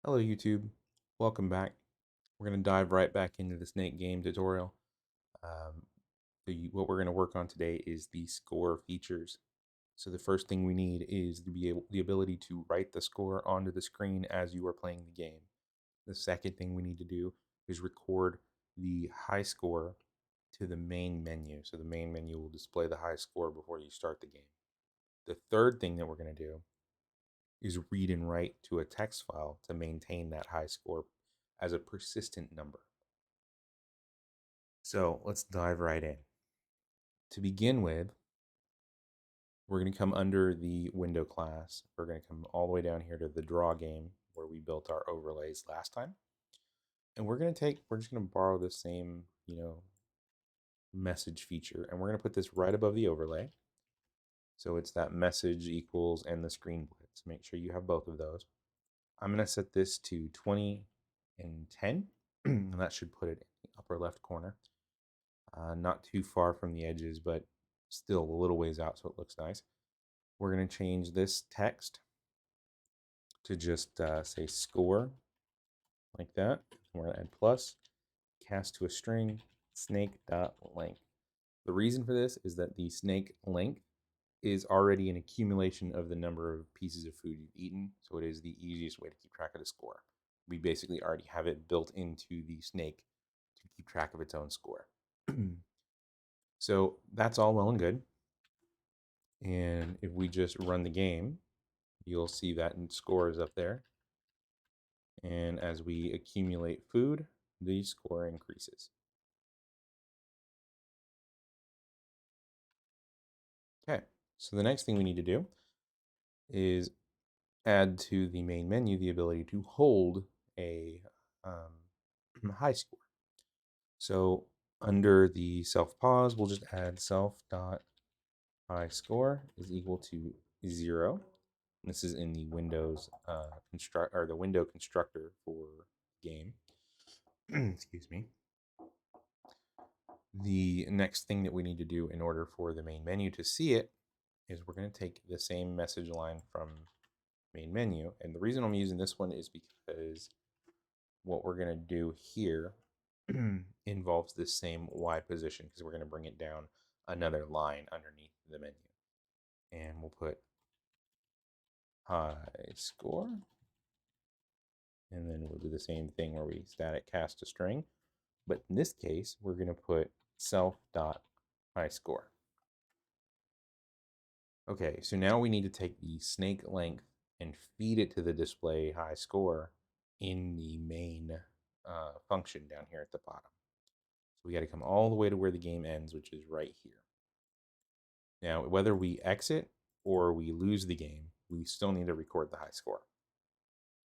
Hello YouTube, welcome back. We're going to dive right back into the snake game tutorial. Um, what we're going to work on today is the score features. So the first thing we need is the ability to write the score onto the screen as you are playing the game. The second thing we need to do is record the high score to the main menu. So the main menu will display the high score before you start the game. The third thing that we're going to do is read and write to a text file to maintain that high score as a persistent number. So let's dive right in. To begin with, we're going to come under the window class. We're going to come all the way down here to the draw game where we built our overlays last time. And we're just going to borrow the same, message feature. And we're going to put this right above the overlay. So it's that message equals and the screen blitz. Make sure you have both of those. I'm going to set this to 20 and 10. And that should put it in the upper left corner. Not too far from the edges, but still a little ways out so it looks nice. We're going to change this text to just say score, like that. We're going to add plus, cast to a string, snake.length. The reason for this is that the snake length is already an accumulation of the number of pieces of food you've eaten, so it is the easiest way to keep track of the score. We basically already have it built into the snake to keep track of its own score. So that's all well and good. And if we just run the game, you'll see that score is up there. And as we accumulate food, the score increases. Okay, so the next thing we need to do is add to the main menu the ability to hold a high score. So under the self pause, we'll just add self.high score is equal to 0. This is in the Windows the window constructor for game. Excuse me. The next thing that we need to do in order for the main menu to see it is we're going to take the same message line from main menu. And the reason I'm using this one is because what we're going to do here involves this same Y position because we're going to bring it down another line underneath the menu. And we'll put high score. And then we'll do the same thing where we static cast a string. But in this case, we're going to put self.high score. Okay, so now we need to take the snake length and feed it to the display high score in the main function down here at the bottom. So we got to come all the way to where the game ends, which is right here. Now, whether we exit or we lose the game, we still need to record the high score.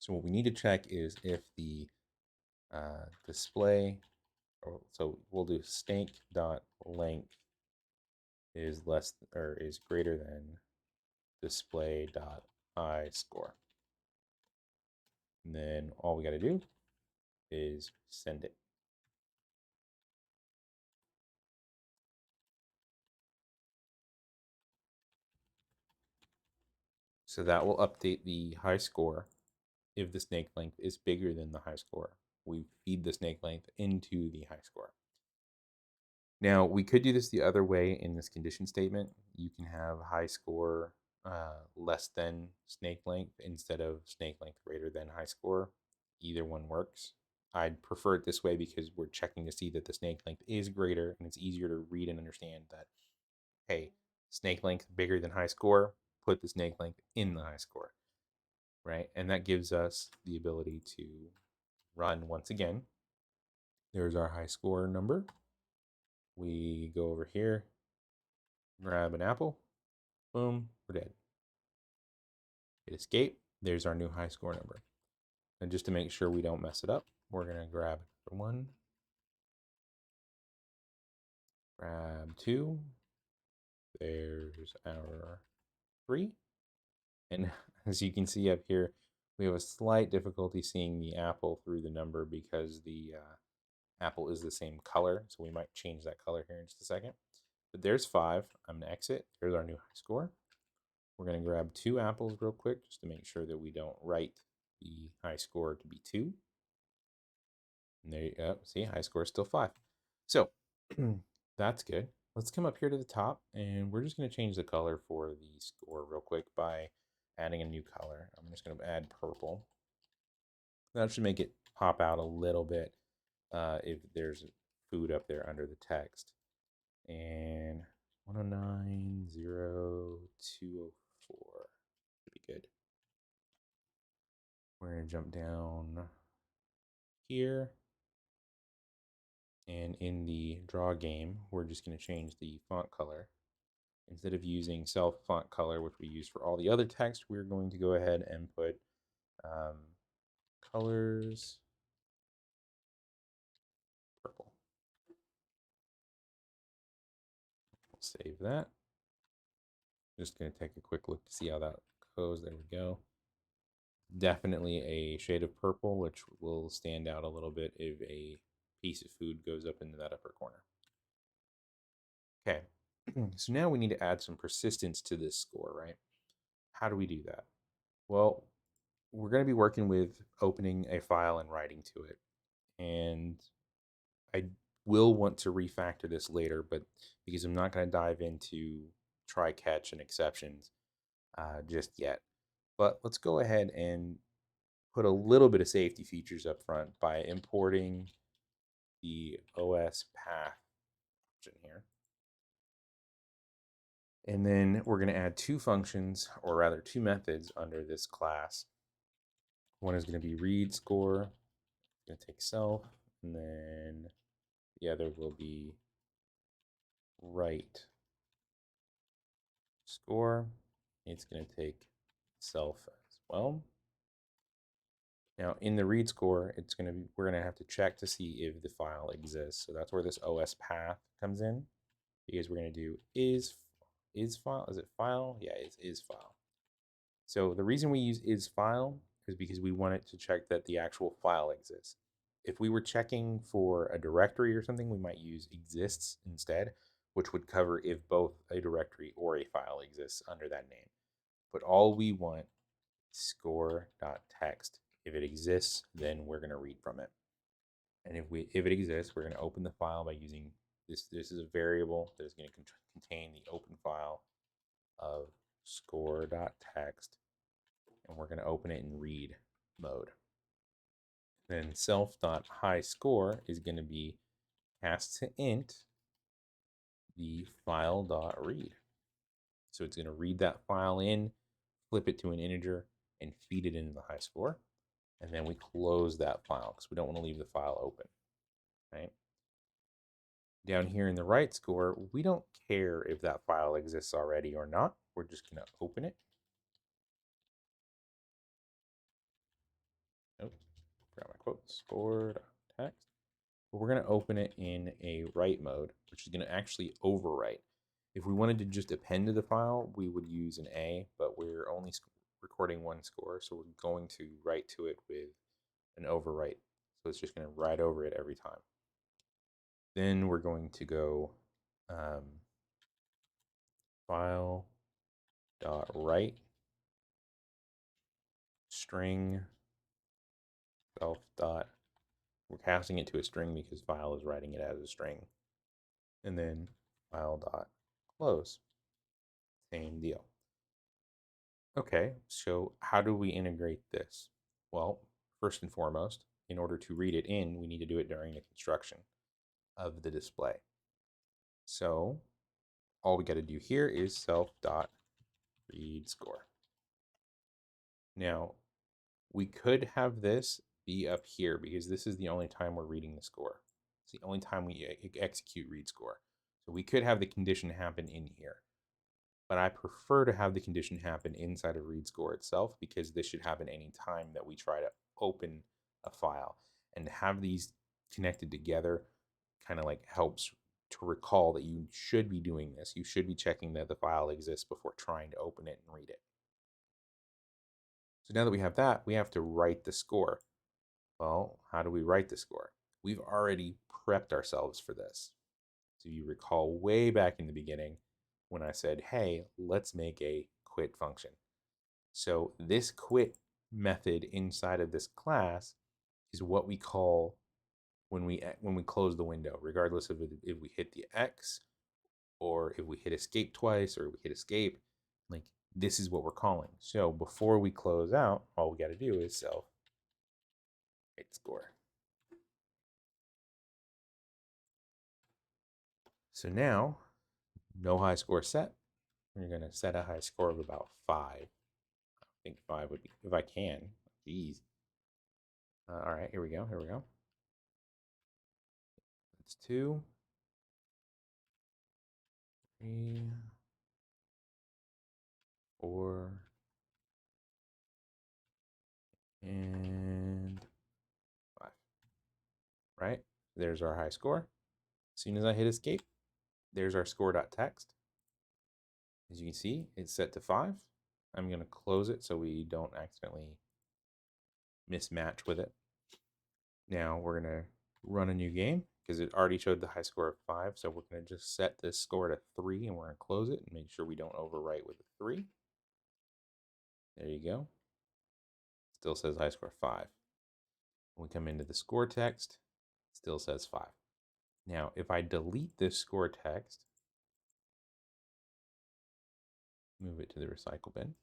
So what we need to check is if the display, so we'll do snake.length is less or is greater than display.high score. And then all we got to do is send it. So that will update the high score if the snake length is bigger than the high score. We feed the snake length into the high score. Now, we could do this the other way in this condition statement. You can have high score less than snake length instead of snake length greater than high score. Either one works. I'd prefer it this way because we're checking to see that the snake length is greater and it's easier to read and understand that, hey, snake length bigger than high score, put the snake length in the high score, right? And that gives us the ability to run once again. There's our high score number. We go over here, grab an apple, boom, we're dead. Hit escape. There's our new high score number. And just to make sure we don't mess it up, we're going to grab one, grab two. There's our 3. And as you can see up here, we have a slight difficulty seeing the apple through the number because the apple is the same color. So we might change that color here in just a second. But there's 5. I'm going to exit. There's our new high score. We're going to grab 2 apples real quick just to make sure that we don't write the high score to be 2. And there you go. See, high score is still 5. So that's good. Let's come up here to the top, and we're just going to change the color for the score real quick by adding a new color. I'm just going to add purple. That should make it pop out a little bit if there's food up there under the text. And 109.0204 should be good. We're going to jump down here. And in the draw game, we're just going to change the font color. Instead of using self font color, which we use for all the other text, we're going to go ahead and put colors purple. We'll save that. Just going to take a quick look to see how that goes. There we go. Definitely a shade of purple, which will stand out a little bit if a piece of food goes up into that upper corner. Okay, so now we need to add some persistence to this score, right? How do we do that? Well, we're going to be working with opening a file and writing to it. And I will want to refactor this later, but because I'm not going to dive into try, catch, and exceptions just yet. But let's go ahead and put a little bit of safety features up front by importing the OS path option here. And then we're going to add 2 functions, or rather 2 methods under this class. One is going to be read score. It's going to take self, and then the other will be write score. It's going to take self as well. Now in the read score, we're going to have to check to see if the file exists. So that's where this OS path comes in, because we're going to do is file. Is it file? Yeah, it is file. So the reason we use is file is because we want it to check that the actual file exists. If we were checking for a directory or something, we might use exists instead, which would cover if both a directory or a file exists under that name. But all we want is score.text. If it exists, then we're going to read from it. And if it exists, we're going to open the file by using this. This is a variable that is going to contain the open file of score.text, and we're going to open it in read mode. Then self.highscore is going to be cast to int the file.read. So it's going to read that file in, flip it to an integer, and feed it into the high score. And then we close that file because we don't want to leave the file open, right? Down here in the write score, we don't care if that file exists already or not. We're just going to open it. Oh, forgot my quote. Score.text. But we're going to open it in a write mode, which is going to actually overwrite. If we wanted to just append to the file, we would use an A, but we're only recording one score, so we're going to write to it with an overwrite. So it's just going to write over it every time. Then we're going to go file.write string self dot. We're casting it to a string because file is writing it as a string. And then file.close. Same deal. Okay, so how do we integrate this? Well, first and foremost, in order to read it in, we need to do it during the construction of the display. So all we got to do here is self.readScore. Now, we could have this be up here because this is the only time we're reading the score. It's the only time we execute read score. So we could have the condition happen in here. But I prefer to have the condition happen inside of read score itself because this should happen any time that we try to open a file. And to have these connected together kind of like helps to recall that you should be doing this. You should be checking that the file exists before trying to open it and read it. So now that we have that, we have to write the score. Well, how do we write the score? We've already prepped ourselves for this. So you recall way back in the beginning when I said, hey, let's make a quit function. So this quit method inside of this class is what we call when we close the window, regardless of if we hit the X or if we hit escape twice or if we hit escape. Like, this is what we're calling. So before we close out, all we got to do is self score. So now, no high score set. We're going to set a high score of about 5. I think 5 would be, if I can. Jeez. All right, here we go. That's 2, 3, 4, and 5. Right? There's our high score. As soon as I hit escape, there's our score.txt. As you can see, it's set to 5. I'm going to close it so we don't accidentally mismatch with it. Now we're going to run a new game because it already showed the high score of 5. So we're going to just set this score to 3 and we're going to close it and make sure we don't overwrite with a 3. There you go. Still says high score 5. When we come into the score text, it still says 5. Now, if I delete this score text, move it to the recycle bin,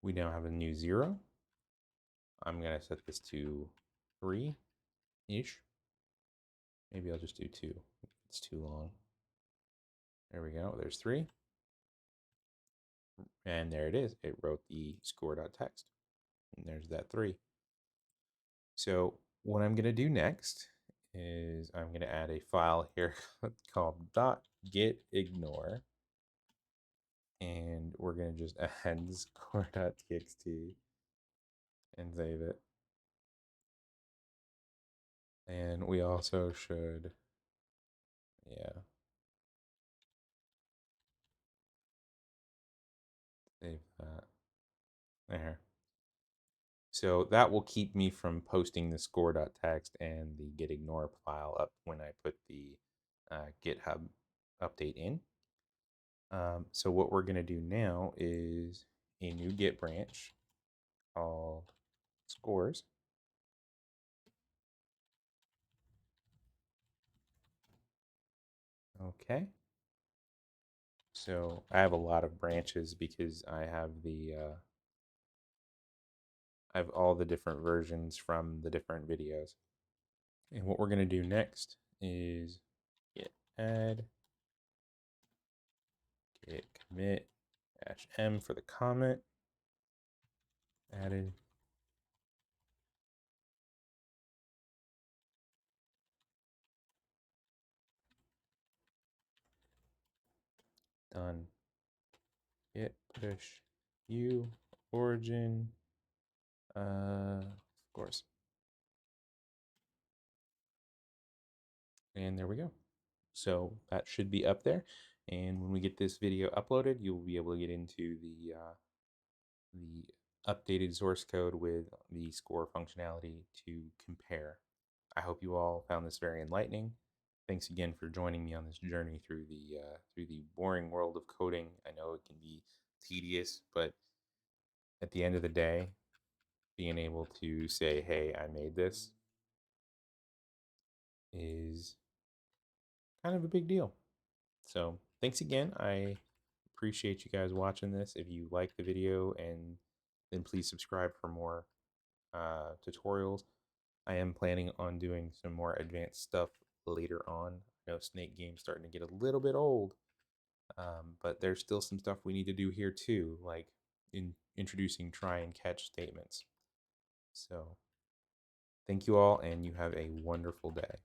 we now have a new 0. I'm going to set this to 3-ish. Maybe I'll just do 2. It's too long. There we go. There's 3. And there it is. It wrote the score.txt. And there's that 3. So what I'm going to do next is I'm going to add a file here called .getignore. And we're going to just add score.txt and save it. And we also should, save that. There. So that will keep me from posting the score.txt and the getignore file up when I put the GitHub update in. So what we're going to do now is a new Git branch called scores. Okay. So I have a lot of branches because I have all the different versions from the different videos. And what we're going to do next is git add, git commit -m for the comment, added, done, git push u origin, of course. And there we go. So that should be up there. And when we get this video uploaded, you'll be able to get into the updated source code with the score functionality to compare. I hope you all found this very enlightening. Thanks again for joining me on this journey through the boring world of coding. I know it can be tedious, but at the end of the day, being able to say, "Hey, I made this," is kind of a big deal. So thanks again. I appreciate you guys watching this. If you like the video, and then please subscribe for more tutorials. I am planning on doing some more advanced stuff later on. I know Snake Game's starting to get a little bit old, but there's still some stuff we need to do here too, like introducing try and catch statements. So thank you all, and you have a wonderful day.